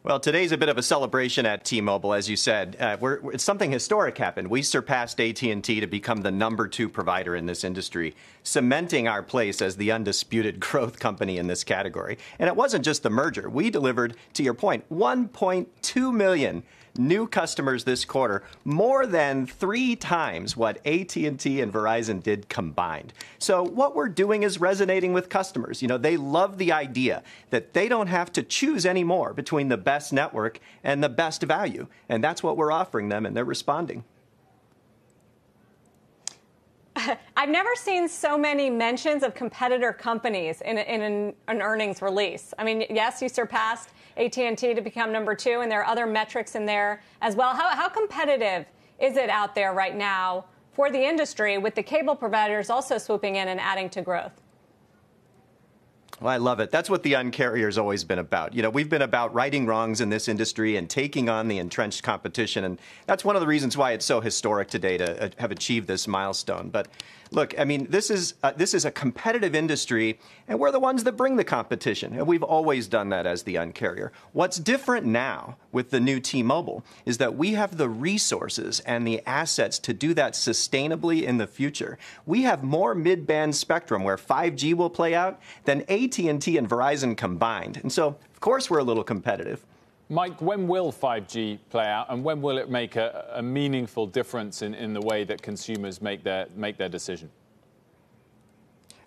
Well, today's a bit of a celebration at T-Mobile, as you said. It's something historic happened. We surpassed AT&T to become the #2 provider in this industry, cementing our place as the undisputed growth company in this category. And it wasn't just the merger. We delivered, to your point, 1.2 million new customers this quarter, more than 3 times what AT&T and Verizon did combined. So what we're doing is resonating with customers. You know, they love the idea that they don't have to choose anymore between the best network and the best value. And that's what we're offering them, and they're responding. I've never seen so many mentions of competitor companies in an earnings release. I mean, yes, you surpassed AT&T to become #2, and there are other metrics in there as well. How competitive is it out there right now for the industry, with the cable providers also swooping in and adding to growth? Well, I love it. That's what the Un-carrier's always been about. You know, we've been about righting wrongs in this industry and taking on the entrenched competition. And that's one of the reasons why it's so historic today to have achieved this milestone. But look, I mean, this is a competitive industry, and we're the ones that bring the competition. And we've always done that as the Un-carrier. What's different now with the new T-Mobile is that we have the resources and the assets to do that sustainably in the future. We have more mid-band spectrum where 5G will play out than AT&T and Verizon combined. And so, of course, we're a little competitive. Mike, when will 5G play out, and when will it make a meaningful difference in the way that consumers make their decision?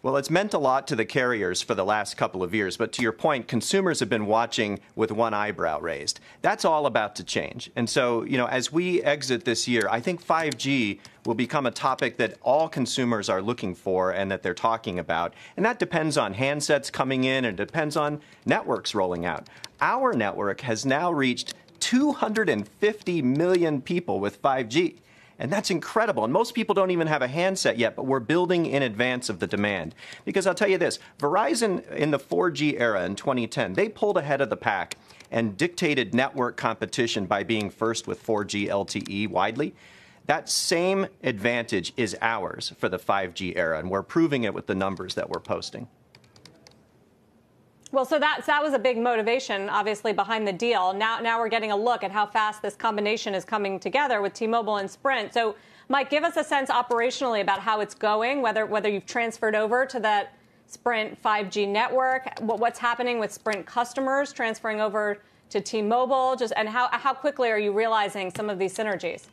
Well, it's meant a lot to the carriers for the last couple of years. But to your point, consumers have been watching with one eyebrow raised. That's all about to change. And so, you know, as we exit this year, I think 5G will become a topic that all consumers are looking for and that they're talking about. And that depends on handsets coming in, and it depends on networks rolling out. Our network has now reached 250 million people with 5G. And that's incredible. And most people don't even have a handset yet, but we're building in advance of the demand. Because I'll tell you this, Verizon in the 4G era in 2010, they pulled ahead of the pack and dictated network competition by being first with 4G LTE widely. That same advantage is ours for the 5G era, and we're proving it with the numbers that we're posting. Well, so that was a big motivation, obviously, behind the deal. Now we're getting a look at how fast this combination is coming together with T-Mobile and Sprint. So, Mike, give us a sense operationally about how it's going, whether you've transferred over to that Sprint 5G network, what's happening with Sprint customers transferring over to T-Mobile, and how quickly are you realizing some of these synergies?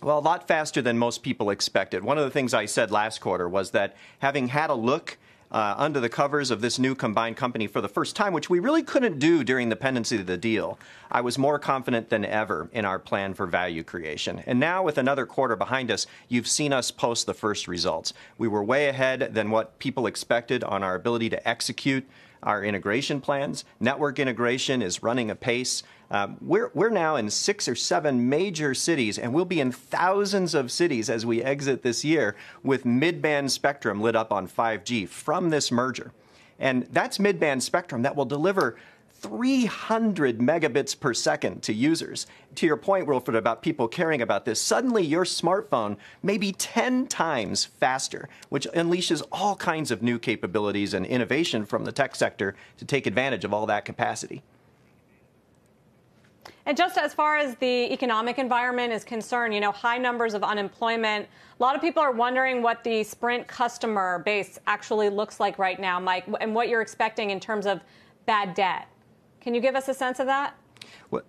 Well, a lot faster than most people expected. One of the things I said last quarter was that having had a look under the covers of this new combined company for the first time, which we really couldn't do during the pendency of the deal, I was more confident than ever in our plan for value creation. And now, with another quarter behind us, you've seen us post the first results. We were way ahead than what people expected on our ability to execute our integration plans. Network integration is running apace. We're now in 6 or 7 major cities, and we'll be in thousands of cities as we exit this year with mid-band spectrum lit up on 5G from this merger. And that's mid-band spectrum that will deliver 300 megabits per second to users. To your point, Wilfred, about people caring about this, suddenly your smartphone may be 10 times faster, which unleashes all kinds of new capabilities and innovation from the tech sector to take advantage of all that capacity. And just as far as the economic environment is concerned, you know, high numbers of unemployment. A lot of people are wondering what the Sprint customer base actually looks like right now, Mike, and what you're expecting in terms of bad debt. Can you give us a sense of that? Well,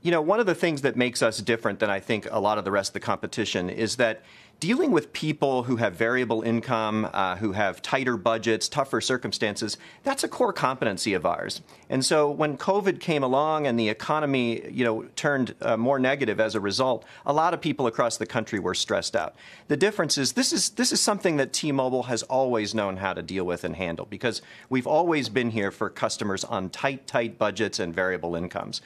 you know, one of the things that makes us different than I think a lot of the rest of the competition is that dealing with people who have variable income, who have tighter budgets, tougher circumstances, that's a core competency of ours. And so when COVID came along and the economy, you know, turned more negative as a result, a lot of people across the country were stressed out. The difference is this is something that T-Mobile has always known how to deal with and handle, because we've always been here for customers on tight budgets and variable incomes.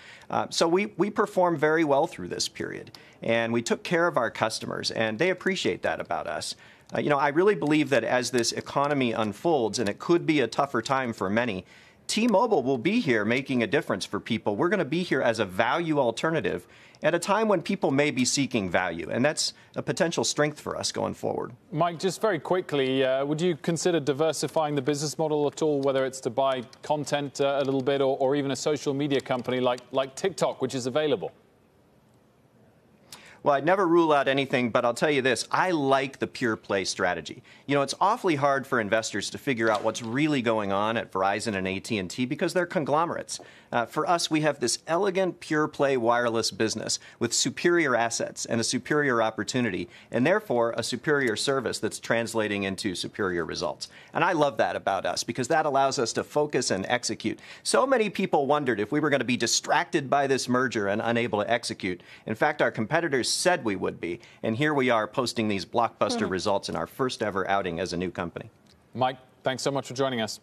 So we performed very well through this period, and we took care of our customers, and they appreciate that about us. You know, I really believe that as this economy unfolds, and it could be a tougher time for many, T-Mobile will be here making a difference for people. We're going to be here as a value alternative at a time when people may be seeking value. And that's a potential strength for us going forward. Mike, just very quickly, would you consider diversifying the business model at all, whether it's to buy content a little bit or even a social media company like TikTok, which is available? Well, I'd never rule out anything, but I'll tell you this. I like the pure play strategy. You know, it's awfully hard for investors to figure out what's really going on at Verizon and AT&T because they're conglomerates. For us, we have this elegant pure play wireless business with superior assets and a superior opportunity, and therefore a superior service that's translating into superior results. And I love that about us because that allows us to focus and execute. So many people wondered if we were going to be distracted by this merger and unable to execute. In fact, our competitors said we would be, and here we are posting these blockbuster results in our first ever outing as a new company. Mike, thanks so much for joining us.